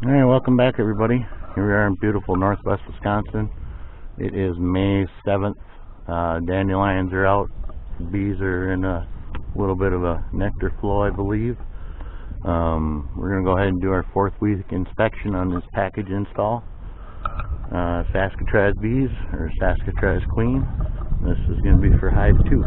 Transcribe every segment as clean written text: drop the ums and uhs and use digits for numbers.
Alright, welcome back everybody. Here we are in beautiful northwest Wisconsin. It is May 7th. Dandelions are out. Bees are in a little bit of a nectar flow, I believe. We're going to go ahead and do our 4th week inspection on this package install. Saskatraz bees, or Saskatraz queen. This is going to be for Hive 2.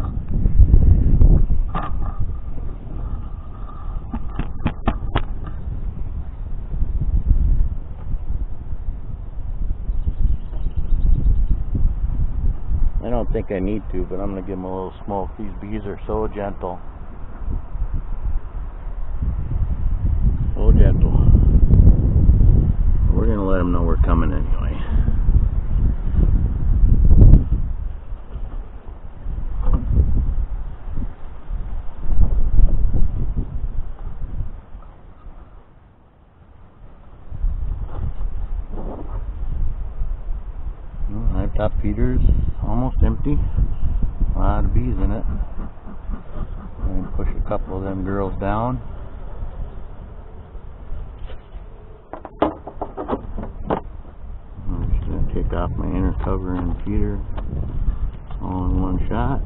I don't think I need to, but I'm going to give them a little smoke. These bees are so gentle. So gentle. We're going to let them know we're coming anyway. Hive top feeder's almost empty. A lot of bees in it. I'm going to push a couple of them girls down. I'm just going to take off my inner cover and feeder all in one shot.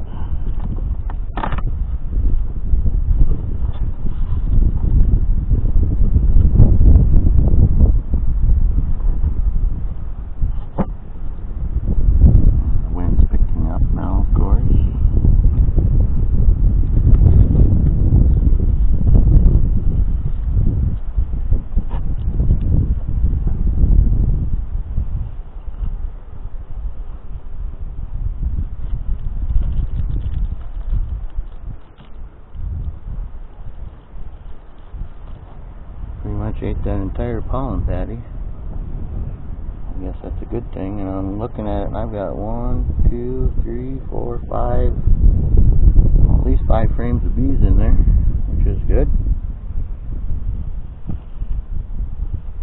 Pretty much ate that entire pollen patty. I guess that's a good thing. And I'm looking at it and I've got 1, 2, 3, 4, 5, at least 5 frames of bees in there, which is good.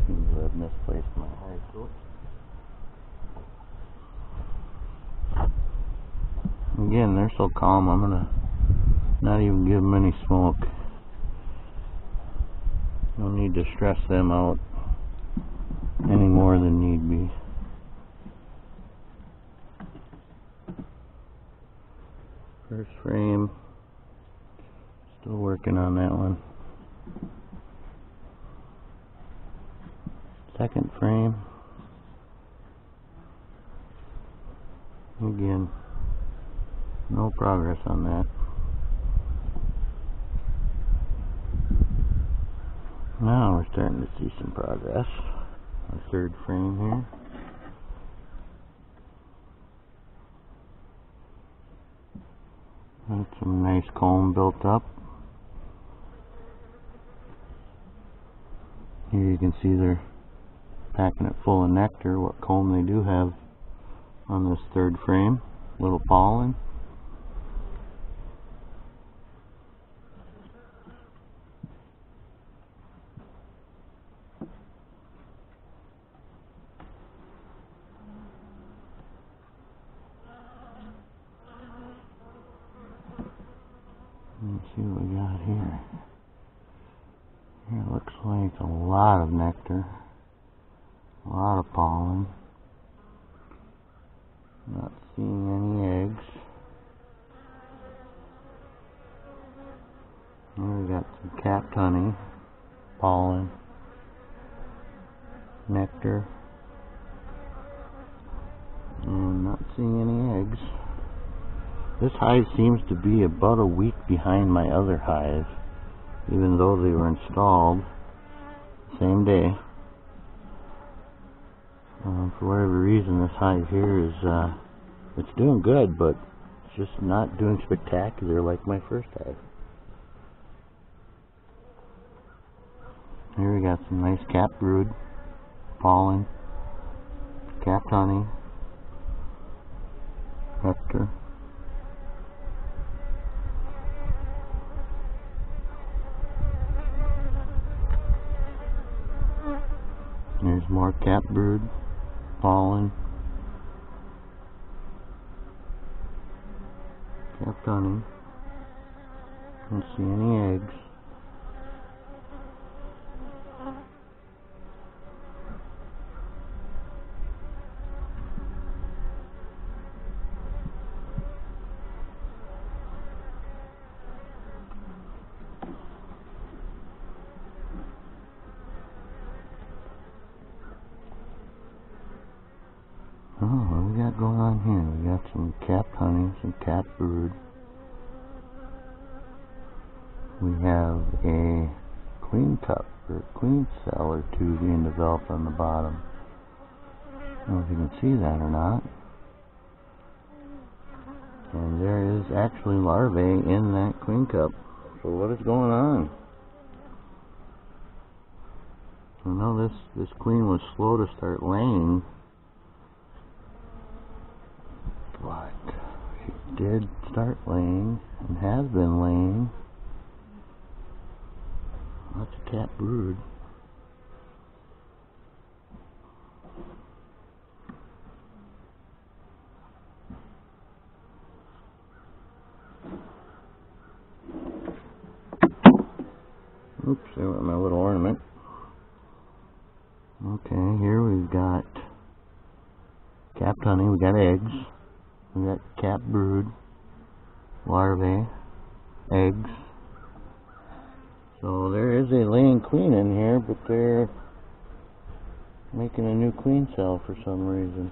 Seems to have misplaced my hive coat. Again, they're so calm, I'm gonna not even give them any smoke. No need to stress them out any more than need be. First frame, still working on that one. Second frame, again, no progress on that. Now we're starting to see some progress. Our 3rd frame here. Got some nice comb built up. Here you can see they're packing it full of nectar. What comb they do have on this 3rd frame. Little pollen. Let's see what we got here. Here it looks like a lot of nectar, a lot of pollen. Not seeing any eggs. Here we got some capped honey, pollen, nectar, and not seeing any eggs. This hive seems to be about a week behind my other hive, even though they were installed the same day. For whatever reason, this hive here is, it's doing good, but it's just not doing spectacular like my first hive. Here we got some nice capped brood, pollen, capped honey, nectar. There's more capped brood, pollen, capped honey. Don't see any eggs. Oh, what do we got going on here? We got some capped honey, some capped brood. We have a queen cup or queen cell or two being developed on the bottom. I don't know if you can see that or not. And there is actually larvae in that queen cup. So what is going on? I know this queen was slow to start laying, but she did start laying and has been laying. Lots of capped brood. Oops, there went my little ornament. Okay, here we've got capped honey, we got eggs, we got capped brood, larvae, eggs. So there is a laying queen in here, but they're making a new queen cell for some reason.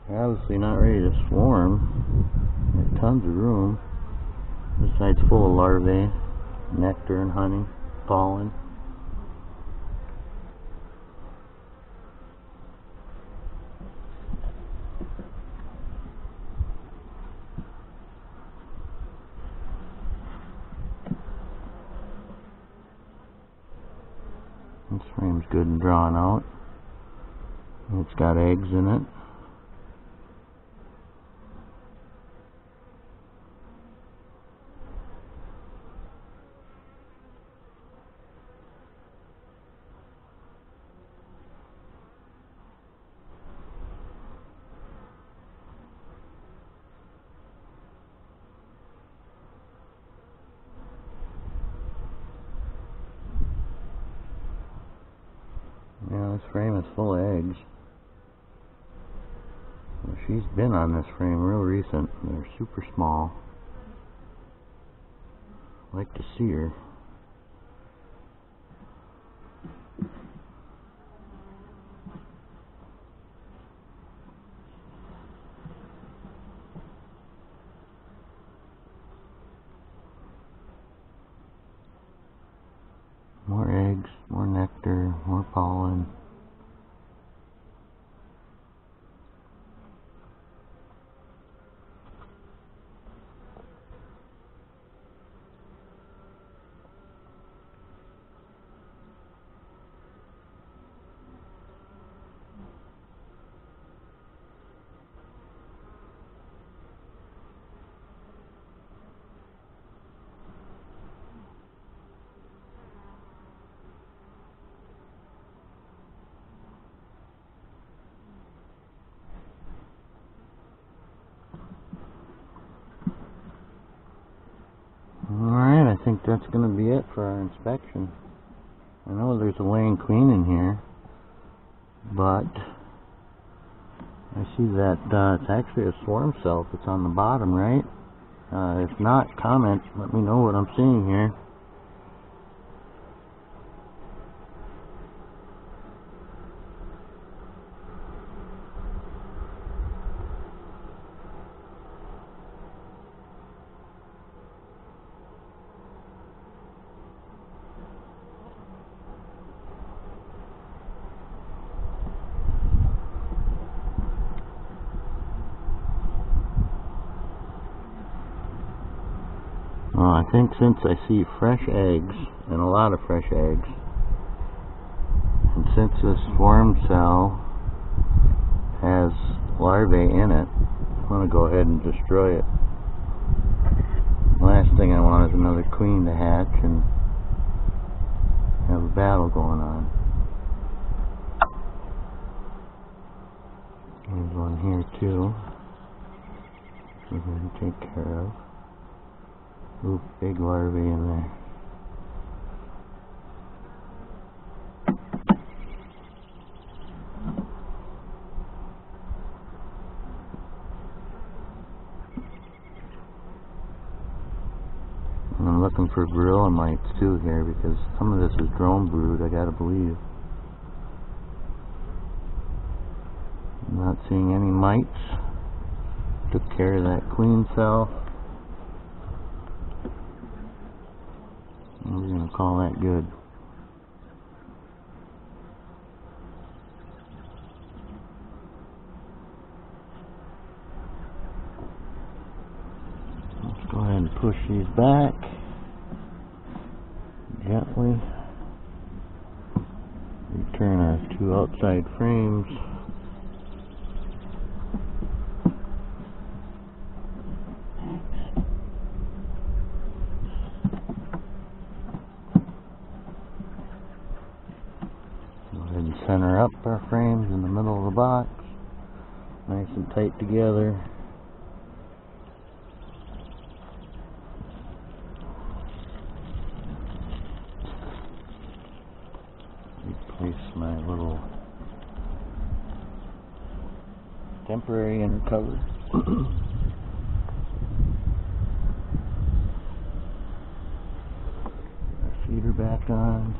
They're obviously not ready to swarm. There's tons of room. This side's full of larvae, nectar and honey, pollen. This frame's good and drawn out. It's got eggs in it. Yeah, this frame is full of eggs. Well, she's been on this frame real recent. They're super small. I like to see her. More eggs, more nectar, more pollen. Alright, I think that's going to be it for our inspection. I know there's a laying queen in here, but I see that it's actually a swarm cell that's on the bottom, right? If not, comment, let me know what I'm seeing here. Well, I think since I see fresh eggs, and a lot of fresh eggs, and since this swarm cell has larvae in it, I'm going to go ahead and destroy it. The last thing I want is another queen to hatch and have a battle going on. There's one here too. We're going to take care of. Ooh, big larvae in there. And I'm looking for gorilla mites too here, because some of this is drone brood, I gotta believe. I'm mites. Took care of that queen cell. And we're going to call that good. Let's go ahead and push these back gently. Return our two outside frames. Go ahead and center up our frames in the middle of the box, nice and tight together. Replace my little temporary inner cover. Our feeder back on.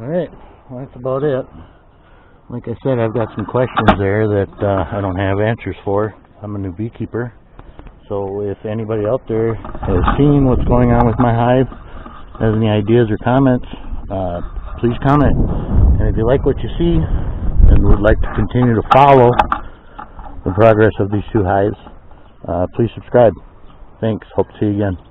Alright, well, that's about it. Like I said, I've got some questions there that I don't have answers for. I'm a new beekeeper, so if anybody out there has seen what's going on with my hive, has any ideas or comments, please comment. And if you like what you see and would like to continue to follow the progress of these two hives, please subscribe. Thanks. Hope to see you again.